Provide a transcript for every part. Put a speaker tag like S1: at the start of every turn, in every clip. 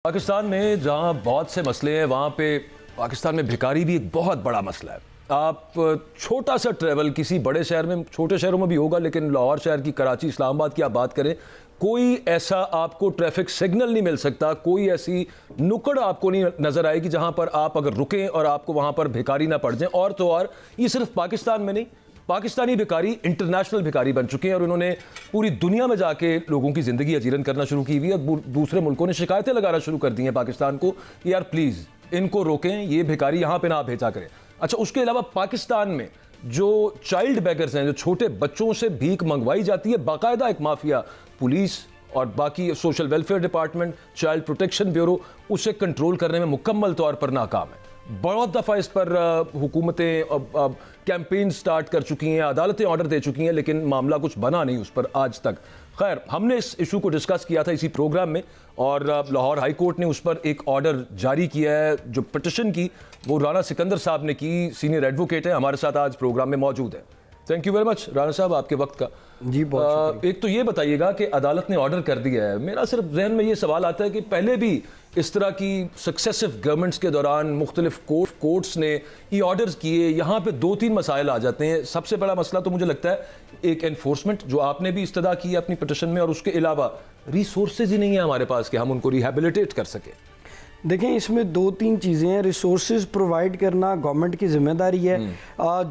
S1: پاکستان میں جہاں بہت سے مسئلے ہیں وہاں پہ پاکستان میں بھکاری بھی ایک بہت بڑا مسئلہ ہے. آپ چھوٹا سا ٹریول کسی بڑے شہر میں, چھوٹے شہروں میں بھی ہوگا لیکن لاہور شہر کی, کراچی, اسلام آباد کی آپ بات کریں, کوئی ایسا آپ کو ٹریفک سگنل نہیں مل سکتا, کوئی ایسی نکڑ آپ کو نہیں نظر آئے گی جہاں پر آپ اگر رکیں اور آپ کو وہاں پر بھکاری نہ پڑ جائیں. اور تو اور یہ صرف پاکستان میں نہیں, پاکستانی بھکاری انٹرنیشنل بھکاری بن چکے ہیں اور انہوں نے پوری دنیا میں جا کے لوگوں کی زندگی اجیرن کرنا شروع کی ہوئی ہے. اور دوسرے ملکوں نے شکایتیں لگانا شروع کر دی ہیں پاکستان کو, یار پلیز ان کو روکیں, یہ بھکاری یہاں پہ نہ بھیجا کریں. اچھا, اس کے علاوہ پاکستان میں جو چائلڈ بیگرز ہیں, جو چھوٹے بچوں سے بھیک منگوائی جاتی ہے, باقاعدہ ایک مافیا, پولیس اور باقی social welfare department, child protection bureau اسے کنٹرول کرنے میں مکمل طور پر ناکام ہے. بہت دفعہ اس پر حکومتیں کیمپین سٹارٹ کر چکی ہیں, عدالتیں آرڈر دے چکی ہیں, لیکن معاملہ کچھ بنا نہیں اس پر آج تک. خیر, ہم نے اس ایشو کو ڈسکس کیا تھا اسی پروگرام میں اور لاہور ہائی کورٹ نے اس پر ایک آرڈر جاری کیا ہے. جو پٹیشن کی وہ رانا سکندر صاحب نے کی, سینئر ایڈوکیٹ ہیں, ہمارے ساتھ آج پروگرام میں موجود ہیں. Thank you very much Rana صاحب آپ کے وقت کا.
S2: جی بہت
S1: ایک تو یہ بتائیے گا کہ عدالت نے آرڈر کر دیا ہے, میرا صرف ذہن میں یہ سوال آتا ہے کہ پہلے بھی اس طرح کی سکسیسو گورنمنٹس کے دوران مختلف کورٹس نے یہ آرڈرز کیے, یہاں پہ 2-3 مسائل آ جاتے ہیں. سب سے بڑا مسئلہ تو مجھے لگتا ہے ایک انفورسمنٹ, جو آپ نے بھی استدعا کی ہے اپنی پٹیشن میں, اور اس کے علاوہ ریسورسز ہی نہیں ہیں ہمارے پاس کہ ہم ان کو ریہیبلیٹیٹ کر سکیں.
S2: دیکھیں, اس میں 2-3 چیزیں ہیں. ریسورسز پرووائڈ کرنا گورنمنٹ کی ذمہ داری ہے.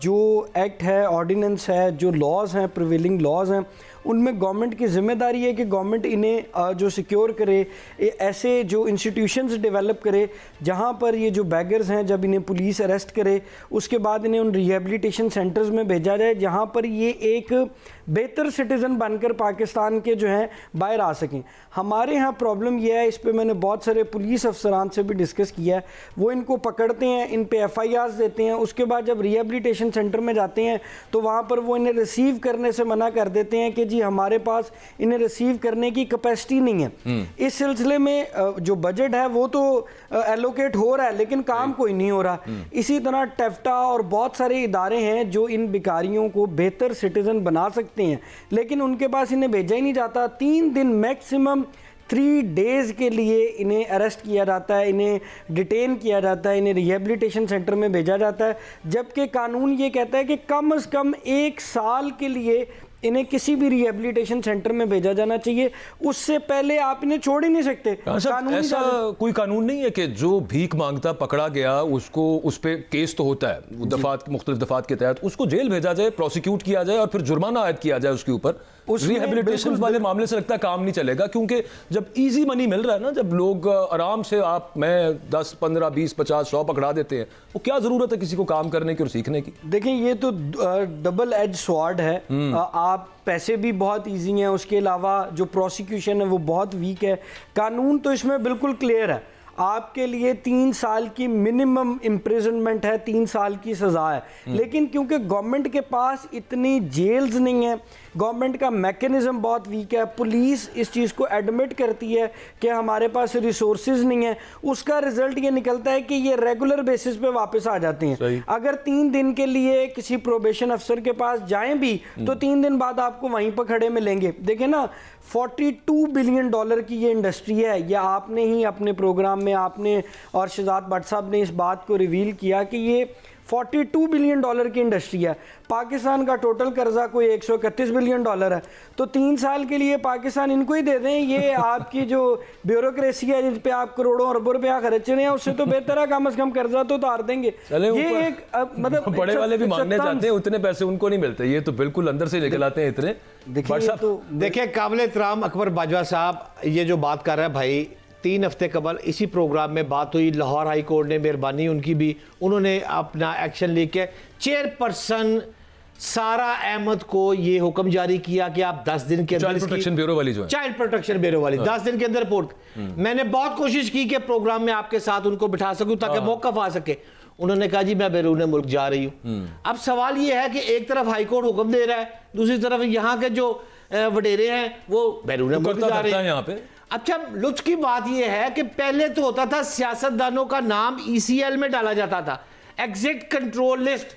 S2: جو ایکٹ ہے, آرڈیننس ہے, جو لاز ہیں, پریویلنگ لاز ہیں, ان میں گورنمنٹ کی ذمہ داری ہے کہ گورنمنٹ انہیں جو سیکیور کرے, ایسے جو انسٹیٹیوشنز ڈیولپ کرے جہاں پر یہ جو بیگرز ہیں, جب انہیں پولیس اریسٹ کرے اس کے بعد انہیں ان ریہیبلیٹیشن سینٹرز میں بھیجا جائے جہاں پر یہ ایک بہتر سٹیزن بن کر پاکستان کے جو ہیں باہر آ سکیں. ہمارے ہاں پرابلم یہ ہے, اس پہ میں نے بہت سارے پولیس افسران سے بھی ڈسکس کیا ہے, وہ ان کو پکڑتے ہیں, ان پہ ایف آئی آرز دیتے ہیں, اس کے بعد جب ریہیبلیٹیشن سینٹر میں جاتے ہیں تو وہاں پر وہ انہیں ریسیو کرنے سے منع کر دیتے ہیں کہ جی ہمارے پاس انہیں ریسیو کرنے کی کیپیسٹی نہیں ہے. اس سلسلے میں جو بجٹ ہے وہ تو ایلوکیٹ ہو رہا ہے لیکن کام کوئی نہیں ہو رہا. اسی طرح ٹیفٹا اور بہت سارے ادارے ہیں جو ان بیکاریوں کو بہتر سٹیزن بنا سکتے ہیں, لیکن ان کے پاس انہیں بھیجا ہی نہیں جاتا. 3 دن میکسیمم 3 days کے لیے انہیں اریسٹ کیا جاتا ہے, انہیں ڈیٹین کیا جاتا ہے, انہیں ریہیبلیٹیشن سینٹر میں بھیجا جاتا ہے, جبکہ قانون یہ کہتا ہے کہ کم از کم 1 سال کے لیے انہیں کسی بھی ریہیبلیٹیشن سینٹر میں بھیجا جانا چاہیے. اس سے پہلے آپ انہیں چھوڑ ہی نہیں سکتے.
S1: ایسا کوئی قانون نہیں ہے کہ جو بھیک مانگتا پکڑا گیا اس کو, اس پہ کیس تو ہوتا ہے مختلف دفعات کے تحت, اس کو جیل بھیجا جائے, پروسیکیوٹ کیا جائے اور پھر جرمانہ عائد کیا جائے اس کے اوپر. ریہیبلیٹیشن والے معاملے سے لگتا ہے کام نہیں چلے گا, کیونکہ جب ایزی منی مل رہا ہے نا, جب لوگ آرام سے آپ میں 10 15 20 50 100 پکڑا دیتے ہیں, وہ کیا ضرورت ہے کسی کو کام کرنے کی اور سیکھنے کی.
S2: دیکھیں, یہ تو ڈبل ایج سوارڈ ہے. آپ پیسے بھی بہت ایزی ہیں, اس کے علاوہ جو پروسیکیوشن ہے وہ بہت ویک ہے. قانون تو اس میں بالکل کلیئر ہے, آپ کے لیے 3 سال کی منیمم امپریزنمنٹ ہے, 3 سال کی سزا ہے. لیکن کیونکہ گورنمنٹ کے پاس اتنی جیلز نہیں ہیں, گورنمنٹ کا میکنزم بہت ویک ہے, پولیس اس چیز کو ایڈمٹ کرتی ہے کہ ہمارے پاس ریسورسز نہیں ہیں, اس کا رزلٹ یہ نکلتا ہے کہ یہ ریگولر بیسس پہ واپس آ جاتے ہیں. اگر 3 دن کے لیے کسی پروبیشن افسر کے پاس جائیں بھی تو 3 دن بعد آپ کو وہیں پر کھڑے ملیں گے. دیکھیں نا, $42 بلین کی یہ انڈسٹری ہے. یا آپ نے ہی اپنے پروگرام میں آپ نے اور شہزاد بٹ صاحب نے اس بات کو ریویل کیا کہ یہ $42 بلین کی انڈسٹری ہے. پاکستان کا ٹوٹل قرضہ کوئی $131 بلین ہے. تو 3 سال کے لیے پاکستان ان کو ہی دے دیں. یہ آپ کی جو بیوروکریسی ہے جس پہ آپ کروڑوں اربوں روپیہ خرچ رہے ہیں, اس سے تو بہتر ہے کم از کم قرضہ تو اتار دیں گے. یہ ایک مطلب
S1: بڑے والے بھی مانگنے جاتے ہیں, اتنے پیسے ان کو نہیں ملتے, یہ تو بالکل اندر سے نکل آتے ہیں اتنے.
S3: دیکھیں, قابل احترام اکبر باجوہ صاحب یہ جو بات کر رہے ہیں بھائی, 3 ہفتے قبل اسی پروگرام میں بات ہوئی, لاہور ہائی کورٹ نے مہربانی ان کی بھی, انہوں نے اپنا ایکشن لے کے چیئرپرسن سارا احمد کو یہ حکم جاری کیا کہ آپ 10 دن کے اندر
S1: چائلڈ پروٹیکشن بیورو والی جو ہے,
S3: چائلڈ پروٹیکشن بیورو والی 10 دن کے اندر رپورٹ. میں نے بہت کوشش کی کہ پروگرام میں آپ کے ساتھ ان کو بٹھا سکوں تاکہ موقف آ سکے. انہوں نے کہا جی میں بیرون ملک جا رہی ہوں. اب سوال یہ ہے کہ ایک طرف ہائی کورٹ حکم دے رہا ہے, دوسری طرف یہاں کے جو وڈیرے ہیں وہ بیرون ملک جا رہے ہیں یہاں پہ. اچھا, لطف کی بات یہ ہے کہ پہلے تو ہوتا تھا سیاستدانوں کا نام ECL میں ڈالا جاتا تھا, ایگزٹ کنٹرول لسٹ.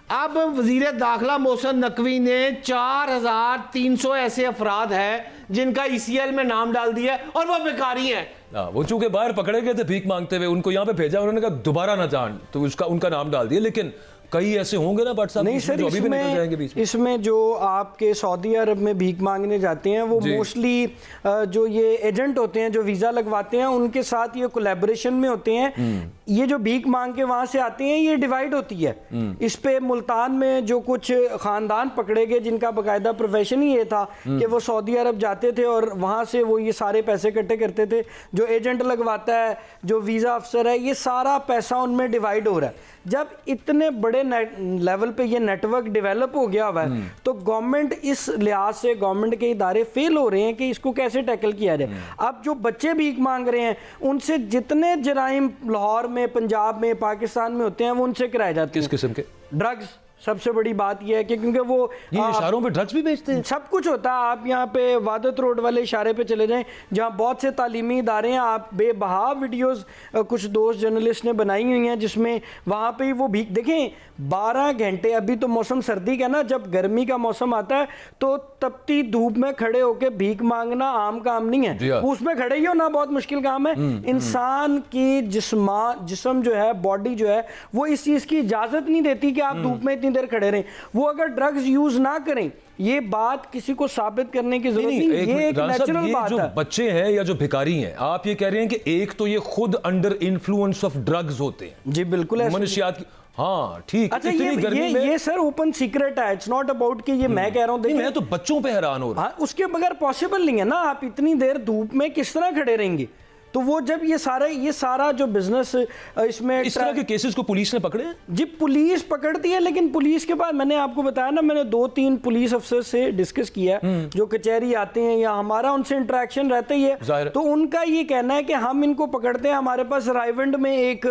S3: اب وزیر داخلہ محسن نقوی نے 4300 ایسے افراد ہیں جن کا ECL میں نام ڈال دیا اور وہ بیکاری ہیں.
S1: वो चूंकि बाहर पकड़े गए थे भीख मांगते हुए, उनको यहाँ पे भेजा, उन्होंने कहा दोबारा ना जान, तो उसका उनका नाम डाल दिया। लेकिन कई ऐसे होंगे ना भट्ट साहब
S2: नहीं सर,
S1: जो अभी भी निकल जाएंगे बीच में।
S2: इसमें जो आपके सऊदी अरब में भीख मांगने जाते हैं वो मोस्टली जो ये एजेंट होते हैं जो वीज़ा लगवाते हैं उनके साथ ये कोलैबोरेशन में होते हैं। ये जो भीख मांग के वहाँ से आते हैं ये डिवाइड होती है। इस पे मुल्तान में जो कुछ ख़ानदान पकड़े गए जिनका बाकायदा प्रोफेशन ही ये था कि वो सऊदी अरब जाते थे और वहाँ से वो ये सारे पैसे इकट्ठे करते थे। जो एजेंट लगवाता है, जो वीज़ा अफसर है, ये सारा पैसा उनमें डिवाइड हो रहा है। जब इतने बड़े लेवल पे ये नेटवर्क डेवलप हो गया हुआ है तो गवर्नमेंट इस लिहाज से गवर्नमेंट के इदारे फेल हो रहे हैं कि इसको कैसे टैकल किया जाए। अब जो बच्चे भीख मांग रहे हैं उनसे जितने जराइम लाहौर में, पंजाब में, पाकिस्तान में होते हैं वो उनसे कराए जाते हैं।
S1: किस किस्म के?
S2: ड्रग्स सबसे बड़ी बात यह है कि क्योंकि वो
S1: ये इशारों पे ड्रग्स भी बेचते हैं,
S2: सब कुछ होता है। आप यहाँ पे वादत रोड वाले इशारे पे चले जाएं जहाँ बहुत से तालीमी इदारे हैं, आप बेबहा वीडियोस कुछ दोस्त जर्नलिस्ट ने बनाई हुई हैं जिसमें वहाँ पे ही वो भीख देखें 12 घंटे। अभी तो मौसम सर्दी का ना, जब गर्मी का मौसम आता है तो तपती धूप में खड़े होकर भीख मांगना आम काम नहीं है। उसमें खड़े ही हो ना, बहुत मुश्किल काम है। इंसान की जिस्म जो है, बॉडी जो है, वो इस चीज़ की इजाज़त नहीं देती कि आप धूप में इतनी देर खड़े रहें। वो अगर ड्रग्स यूज ना करें, ये बात किसी को साबित करने की जरूरत नहीं, ये एक नेचुरल बात है।
S1: जो बच्चे हैं या जो भिखारी हैं, आप ये कह रहे हैं कि एक तो ये खुद अंडर इन्फ्लुएंस ऑफ ड्रग्स होते हैं।
S2: जी बिल्कुल,
S1: मनुष्यात की, हाँ ठीक।
S2: अच्छा, ये सर ओपन सीक्रेट है, इट्स नॉट अबाउट कि ये मैं कह रहा हूँ।
S1: मैं तो बच्चों पे हैरान हो रहा हूँ।
S2: उसके बगैर पॉसिबल नहीं है ना, आप इतनी देर धूप में किस तरह खड़े रहेंगे। तो वो जब ये सारा जो बिजनेस इसमें
S1: इस तरह के केसेस को पुलिस ने पकड़े हैं?
S2: जी पुलिस पकड़ती है, लेकिन पुलिस के बाद मैंने आपको बताया ना, मैंने 2-3 पुलिस अफसर से डिस्कस किया जो कचहरी आते हैं या हमारा उनसे इंटरेक्शन रहता ही है। तो उनका ये कहना है कि हम इनको पकड़ते हैं, हमारे पास रायवंड में एक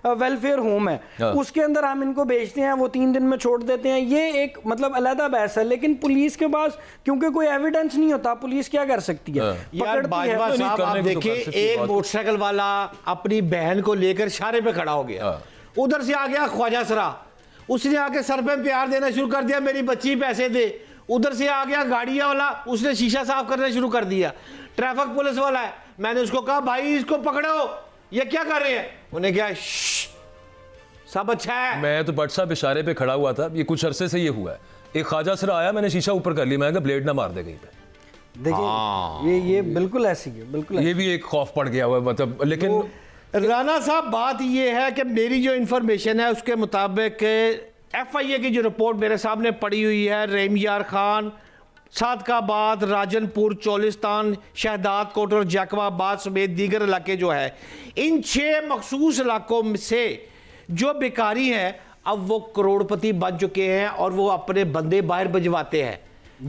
S2: वेलफेयर होम है, उसके अंदर हम इनको भेजते हैं, वो 3 दिन में छोड़ देते हैं। ये एक मतलब अलग बहस है, लेकिन पुलिस के पास क्योंकि कोई एविडेंस नहीं होता, पुलिस क्या कर सकती है?
S3: देखिए, एक मोटरसाइकिल वाला अपनी बहन को लेकर इशारे पे खड़ा हो गया, उधर से आ गया ख्वाजा सरा, उसने आके सर पे प्यार देना शुरू कर दिया, मेरी बच्ची पैसे दे। उधर से आ गया गाड़ियां वाला, उसने शीशा साफ करना शुरू कर दिया। ट्रैफिक पुलिस वाला है, मैंने उसको कहा भाई इसको पकड़ो, ये क्या कर रहे हैं? उन्हें क्या सब अच्छा है।
S1: मैं तो भट्ट साहब इशारे पे खड़ा हुआ था, ये कुछ अरसे से ये हुआ है। एक ख्वाजा सरा आया, मैंने शीशा ऊपर कर लिया, मैं कहा ब्लेड ना मार दे कहीं पे।
S2: देखिए ये बिल्कुल ऐसी है, बिल्कुल
S1: ये भी एक खौफ पड़ गया हुआ है, मतलब। लेकिन
S3: राना साहब बात ये है कि मेरी जो इंफॉर्मेशन है उसके मुताबिक FIA की जो रिपोर्ट मेरे सामने पड़ी हुई है, रेमयार खान, सादकाबाद, राजनपुर, चोलिस्तान, शहदाद कोट और जैकबाबाद समेत दीगर इलाके जो है, इन 6 मखसूस इलाकों से जो बेकारी हैं अब वो करोड़पति बन चुके हैं और वो अपने बंदे बाहर भिजवाते हैं।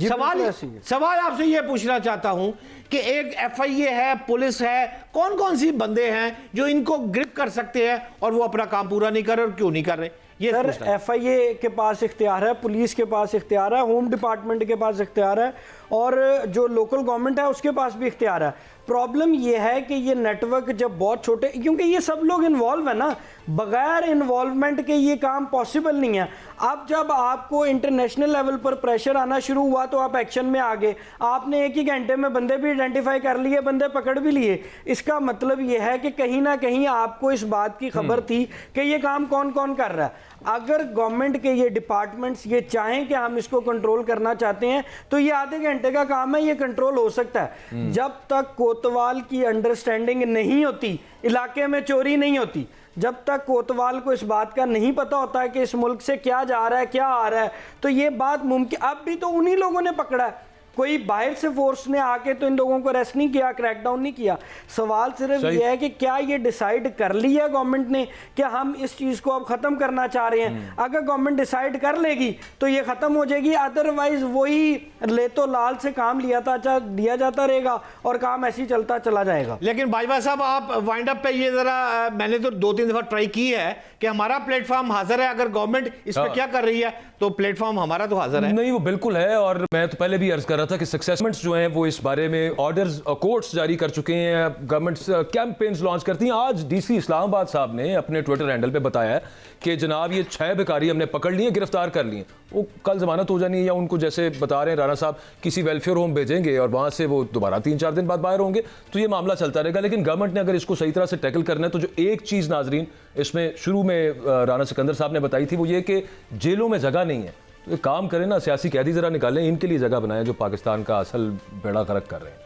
S3: सवाल आपसे ये पूछना चाहता हूं कि एक FIA है, पुलिस है, कौन कौन सी बंदे हैं जो इनको ग्रिप कर सकते हैं और वो अपना काम पूरा नहीं कर रहे और क्यों नहीं कर रहे? ये
S2: सर FIA के पास इख्तियार है, पुलिस के पास इख्तियार है, होम डिपार्टमेंट के पास इख्तियार है और जो लोकल गवर्नमेंट है उसके पास भी इख्तियार है। प्रॉब्लम ये है कि ये नेटवर्क जब बहुत छोटे, क्योंकि ये सब लोग इन्वॉल्व है ना, बगैर इन्वॉल्वमेंट के ये काम पॉसिबल नहीं है। अब जब आपको इंटरनेशनल लेवल पर प्रेशर आना शुरू हुआ तो आप एक्शन में आ गए, आपने 1 ही घंटे में बंदे भी आइडेंटिफाई कर लिए, बंदे पकड़ भी लिए। इसका मतलब ये है कि कहीं ना कहीं आपको इस बात की खबर थी कि ये काम कौन कौन कर रहा है। अगर गवर्नमेंट के ये डिपार्टमेंट्स ये चाहें कि हम इसको कंट्रोल करना चाहते हैं तो ये आधे घंटे का काम है, ये कंट्रोल हो सकता है। जब तक कोतवाल की अंडरस्टैंडिंग नहीं होती, इलाके में चोरी नहीं होती, जब तक कोतवाल को इस बात का नहीं पता होता है कि इस मुल्क से क्या जा रहा है, क्या आ रहा है, तो ये बात मुमकिन। अब भी तो उन्हीं लोगों ने पकड़ा है, कोई बाहर से फोर्स ने आके तो इन लोगों को अरेस्ट नहीं किया, क्रैकडाउन नहीं किया। सवाल सिर्फ ये है कि क्या ये डिसाइड कर लिया गवर्नमेंट ने कि हम इस चीज़ को अब ख़त्म करना चाह रहे हैं? अगर गवर्नमेंट डिसाइड कर लेगी तो ये ख़त्म हो जाएगी, अदरवाइज वही ले तो लाल से काम दिया जाता रहेगा और काम ऐसे ही चलता चला जाएगा।
S3: लेकिन बाजवा साहब, आप वाइंड अप पे ये ज़रा, मैंने तो 2-3 दफ़ा ट्राई की है कि हमारा प्लेटफॉर्म हाजिर है, अगर गवर्नमेंट इस पर क्या कर रही है तो प्लेटफॉर्म हमारा तो हाजिर है।
S1: नहीं, वो बिल्कुल है। और मैं तो पहले भी अर्ज कर रहा था कि सक्सेसमेंट्स जो हैं वो इस बारे में ऑर्डर्स कोर्ट्स जारी कर चुके हैं, गवर्नमेंट्स कैंपेन्स लॉन्च करती हैं। आज डीसी इस्लामाबाद साहब ने अपने ट्विटर हैंडल पे बताया है कि जनाब ये 6 भिखारी हमने पकड़ लिए, गिरफ्तार कर लिए। वो कल जमानत हो जानी है या उनको जैसे बता रहे हैं राणा साहब किसी वेलफेयर होम भेजेंगे और वहाँ से वो दोबारा 3-4 दिन बाद बाहर होंगे, तो ये मामला चलता रहेगा। लेकिन गवर्नमेंट ने अगर इसको सही तरह से टैकल करना है तो जो एक चीज़ नाजरीन इसमें शुरू में राणा सिकंदर साहब ने बताई थी वो ये कि जेलों में जगह नहीं है, तो ये काम करें ना, सियासी कैदी ज़रा निकालें, इनके लिए जगह बनाएं जो पाकिस्तान का असल बेड़ा गर्क कर रहे हैं।